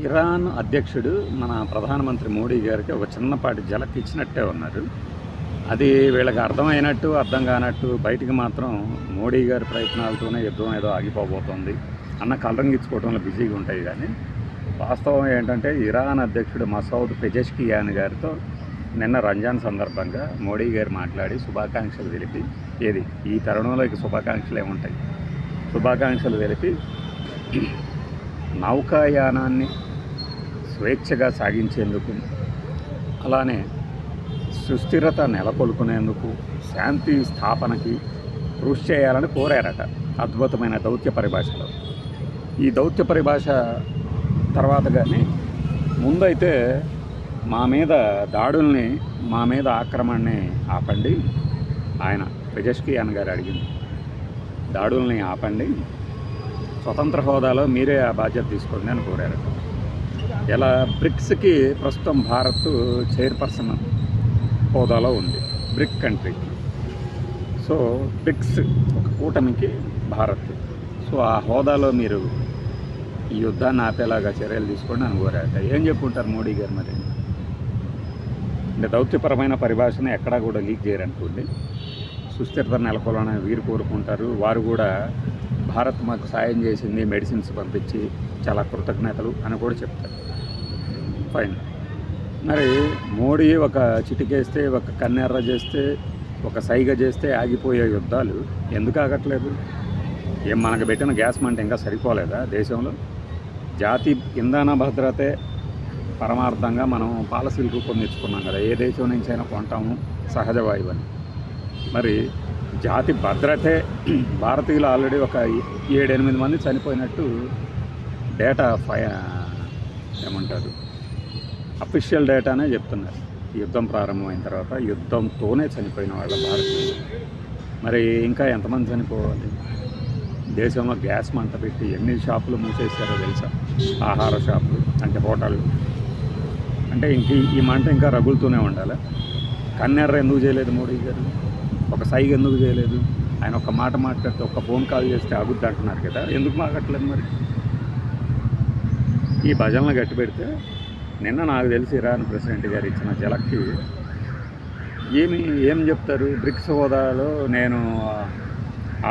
Iran అధ్యక్షుడు మన ప్రధానమంత్రి మోడీ గారికి ఒక చిన్నపాటి ఝలక్ ఇచ్చినట్టే ఉన్నారు. అది వీళ్ళకి అర్థమైనట్టు అర్థం కానట్టు బయటికి మాత్రం మోడీ గారి ప్రయత్నాలతోనే యుద్ధం ఏదో ఆగిపోబోతోంది అన్న కలరంగిచ్చుకోవడంలో బిజీగా ఉంటాయి. కానీ వాస్తవం ఏంటంటే ఇరాన్ అధ్యక్షుడు మసౌద్ పెజెష్కియాన్ గారితో నిన్న రంజాన్ సందర్భంగా మోడీ గారు మాట్లాడి శుభాకాంక్షలు తెలిపి ఈ తరుణంలోకి శుభాకాంక్షలు ఏముంటాయి, శుభాకాంక్షలు తెలిపి నౌకాయానాన్ని స్వేచ్ఛగా సాగించేందుకు, అలానే సుస్థిరత నెలకొల్పునేందుకు, శాంతి స్థాపనకి కృషి చేయాలని కోరారట అద్భుతమైన దౌత్య పరిభాషలో. ఈ దౌత్య పరిభాష తర్వాత కానీ ముందైతే మా మీద దాడుల్ని, మా మీద ఆక్రమణని ఆపండి, ఆయన పెజెష్కియాన్ గారు అడిగింది. దాడుల్ని ఆపండి, స్వతంత్ర హోదాలో మీరే ఆ బాధ్యత తీసుకోండి అని కోరారు. ఇలా బ్రిక్స్కి ప్రస్తుతం భారత్ చైర్పర్సన్ హోదాలో ఉంది, బ్రిక్ కంట్రీకి. సో బ్రిక్స్ ఒక కూటమికి భారత్. సో ఆ హోదాలో మీరు ఈ యుద్ధాన్ని ఆపేలాగా చర్యలు తీసుకోండి అని కోరారట. ఏం చెప్పుకుంటారు మోడీ గారు మరి? అంటే దౌత్యపరమైన పరిభాషను ఎక్కడా కూడా లీక్ చేయరనుకోండి. సుస్థిరత నెలకొల్పాలని వీరు కోరుకుంటారు. వారు కూడా భారత్ మాకు సాయం చేసింది, మెడిసిన్స్ పంపించి చాలా కృతజ్ఞతలు అని కూడా చెప్తారు. ఫైన్. మరి మోడీ ఒక చిటికేస్తే, ఒక కన్నెర్ర చేస్తే, ఒక సైగ చేస్తే ఆగిపోయే యుద్ధాలు ఎందుకు ఆగట్లేదు? ఏం మనకు పెట్టిన గ్యాస్ మంట ఇంకా సరిపోలేదా దేశంలో? జాతి ఇంధన భద్రతే పరమార్థంగా మనం పాలసీలు రూపొందించుకున్నాం కదా, ఏ దేశం నుంచి అయినా కొంటాము సహజ వాయువు అని. మరి జాతి భద్రతే, భారతీయులు ఆల్రెడీ ఒక 7-8 మంది చనిపోయినట్టు డేటా ఏమంటారు, అఫీషియల్ డేటానే చెప్తున్నారు. యుద్ధం ప్రారంభమైన తర్వాత యుద్ధంతోనే చనిపోయిన వాళ్ళ భారతీయులు. మరి ఇంకా ఎంతమంది చనిపోవాలి? దేశంలో గ్యాస్ మంట పెట్టి ఎన్ని షాపులు మూసేసారో తెలుసా? ఆహార షాపులు అంటే హోటళ్ళు. అంటే ఈ మంట ఇంకా రగులుతూనే ఉండాలి. కన్నెర్ర ఎందుకు చేయలేదు మోడీ గారు? ఒక సైగ ఎందుకు చేయలేదు? ఆయన ఒక మాట మాట్లాడితే, ఒక ఫోన్ కాల్ చేస్తే ఆగుద్ది అంటున్నారు కదా, ఎందుకు మాగట్లేదు మరి? ఈ భజనలు గట్టి పెడితే నిన్న నాకు తెలిసి ఇరాన్ ప్రెసిడెంట్ గారు ఇచ్చిన ఝలక్కి ఏం చెప్తారు? బ్రిక్స్ హోదాలో నేను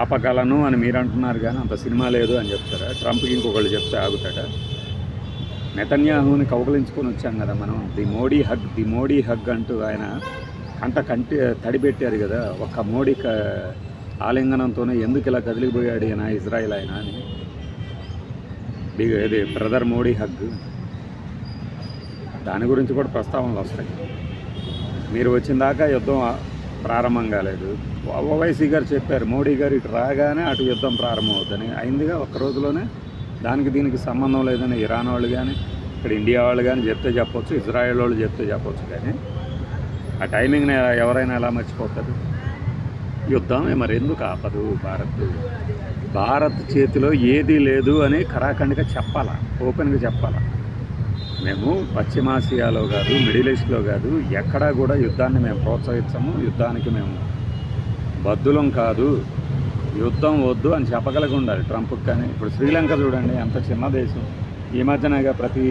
ఆపగలను అని మీరు అంటున్నారు, కానీ అంత సినిమా లేదు అని చెప్తారా? ట్రంప్కి ఇంకొకళ్ళు చెప్తే ఆగుతాడా? నెతన్యాహుని కౌగలించుకొని వచ్చాం కదా మనం, ది మోడీ హగ్ అంటూ ఆయన కంటి తడిపెట్టారు కదా. ఒక్క మోడీ ఆలింగనంతోనే ఎందుకు ఇలా కదిలిపోయాడు ఈయన, ఇజ్రాయిల్ ఆయన అని. ఇది బ్రదర్ మోడీ హగ్, దాని గురించి కూడా ప్రస్తావనలు వస్తాయి. మీరు వచ్చిన దాకా యుద్ధం ప్రారంభం కాలేదు. ఓవైసీ గారు చెప్పారు, మోడీ గారు ఇటు రాగానే అటు యుద్ధం ప్రారంభం అవుతుందని. అయిందిగా ఒక్క రోజులోనే. దానికి దీనికి సంబంధం లేదని ఇరాన్ వాళ్ళు కానీ, ఇక్కడ ఇండియా వాళ్ళు కానీ చెప్తే చెప్పొచ్చు, ఇజ్రాయెల్ వాళ్ళు చెప్తే చెప్పొచ్చు, కానీ ఆ టైమింగ్ని ఎవరైనా ఎలా మర్చిపోతారు? యుద్ధం మరి ఎందుకు ఆపదు భారత్ చేతిలో ఏదీ లేదు అని ఖరాఖండిగా చెప్పాలా, ఓపెన్గా చెప్పాలా. మేము పశ్చిమాసియాలో కాదు, మిడిల్ ఈస్ట్లో కాదు, ఎక్కడా కూడా యుద్ధాన్ని మేము ప్రోత్సహించము, యుద్ధానికి మేము బద్దులం కాదు, యుద్ధం వద్దు అని చెప్పగలిగి ఉండాలి ట్రంప్కి. కానీ ఇప్పుడు శ్రీలంక చూడండి, ఎంత చిన్న దేశం. ఈ మధ్యనగా ప్రతి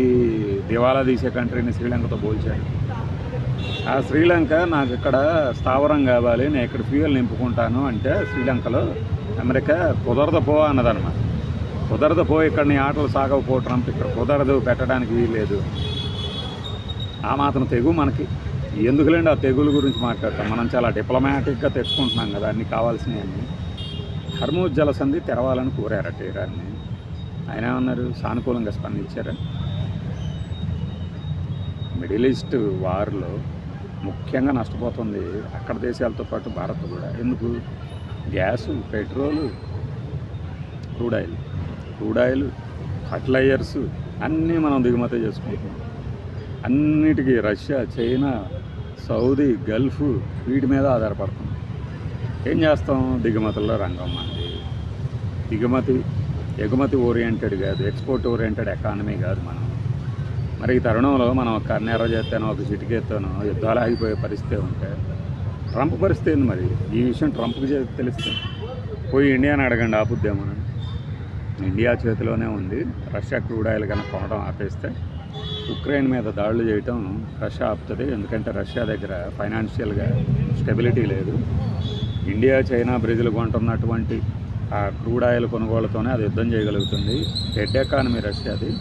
దివాలా తీసే కంట్రీని శ్రీలంకతో పోల్చాడు. ఆ శ్రీలంక నాకు ఇక్కడ స్థావరం కావాలి, నేను ఇక్కడ ఫ్యూయల్ నింపుకుంటాను అంటే శ్రీలంకలో అమెరికా కుదరదు పో అన్నదన్నమాట. కుదరదు పో, ఇక్కడ నీ ఆటలు సాగకపో ట్రంప్, ఇక్కడ కుదరదు, పెట్టడానికి వీల్లేదు. ఆ మాత్రం తెగు మనకి ఎందుకులేండి? ఆ తెగుల గురించి మాట్లాడతాం మనం, చాలా డిప్లొమాటిక్గా తెచ్చుకుంటున్నాం కదా అన్నీ కావాల్సినవన్నీ. హర్మూజ్ జలసంధి తెరవాలని కోరారట ఇరాన్ని. ఆయన ఏమన్నారు? సానుకూలంగా స్పందించారా? మిడిల్ ఈస్ట్ వార్లో ముఖ్యంగా నష్టపోతుంది అక్కడ దేశాలతో పాటు భారత్ కూడా. ఎందుకు? Gas, petrol, crude oil, fertilizers అన్నీ మనం దిగుమతి చేసుకుంటున్నాం. అన్నిటికీ రష్యా, చైనా, సౌదీ, గల్ఫ్ వీటి మీద ఆధారపడుతున్నాం. ఏం చేస్తాం? దిగుమతుల్లో రంగం మనది. ఎగుమతి ఓరియంటెడ్ కాదు, ఎక్స్పోర్ట్ ఓరియంటెడ్ ఎకానమీ కాదు మనం. మరి ఈ తరుణంలో మనం ఒక కన్నెర్ర చేస్తానో, ఒక చిటికేస్తానో యుద్ధాలు ఆగిపోయే పరిస్థితి ఉంటే ట్రంప్ పరిస్థితి ఏంది మరి? ఈ విషయం ట్రంప్కి తెలిస్తే పోయి ఇండియాని అడగండి, ఆపుద్దేమోనని. ఇండియా చేతిలోనే ఉంది. రష్యా క్రూడ్ ఆయిల్ కనుక కొనడం ఆపేస్తే ఉక్రెయిన్ మీద దాడులు చేయటం రష్యా ఆపుతుంది. ఎందుకంటే రష్యా దగ్గర ఫైనాన్షియల్గా స్టెబిలిటీ లేదు. ఇండియా, చైనా, బ్రెజిల్ కొంటున్నటువంటి ఆ క్రూడ్ ఆయిల్ కొనుగోలుతోనే అది యుద్ధం చేయగలుగుతుంది. హెడ్ ఎకానమీ రష్యాది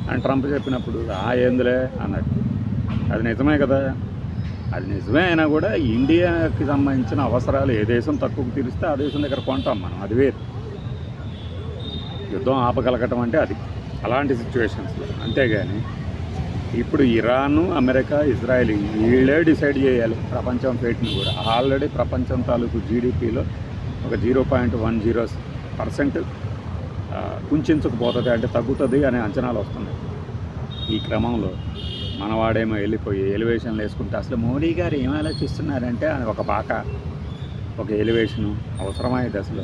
అని ట్రంప్ చెప్పినప్పుడు ఏందిలే అన్నట్టు. అది నిజమే కదా. అది నిజమే అయినా కూడా ఇండియాకి సంబంధించిన అవసరాలు ఏ దేశం తక్కువకు తీరిస్తే ఆ దేశం దగ్గర కొంటాం మనం. అది వేరు. యుద్ధం ఆపగలగటం అంటే అది అలాంటి సిచ్యువేషన్స్లో. అంతేగాని ఇప్పుడు ఇరాను, అమెరికా, ఇజ్రాయెల్ వీళ్ళే డిసైడ్ చేయాలి ప్రపంచం ఫేట్ని కూడా. ఆల్రెడీ ప్రపంచం తాలూకు జీడిపిలో ఒక 0.10% కుంచుకుపోతుంది, అంటే తగ్గుతుంది అనే అంచనాలు వస్తున్నాయి. ఈ క్రమంలో మనవాడేమో వెళ్ళిపోయి ఎలివేషన్లు వేసుకుంటే అసలు మోడీ గారు ఏం ఆలోచిస్తున్నారంటే ఒక ఎలివేషను అవసరమైంది అసలు.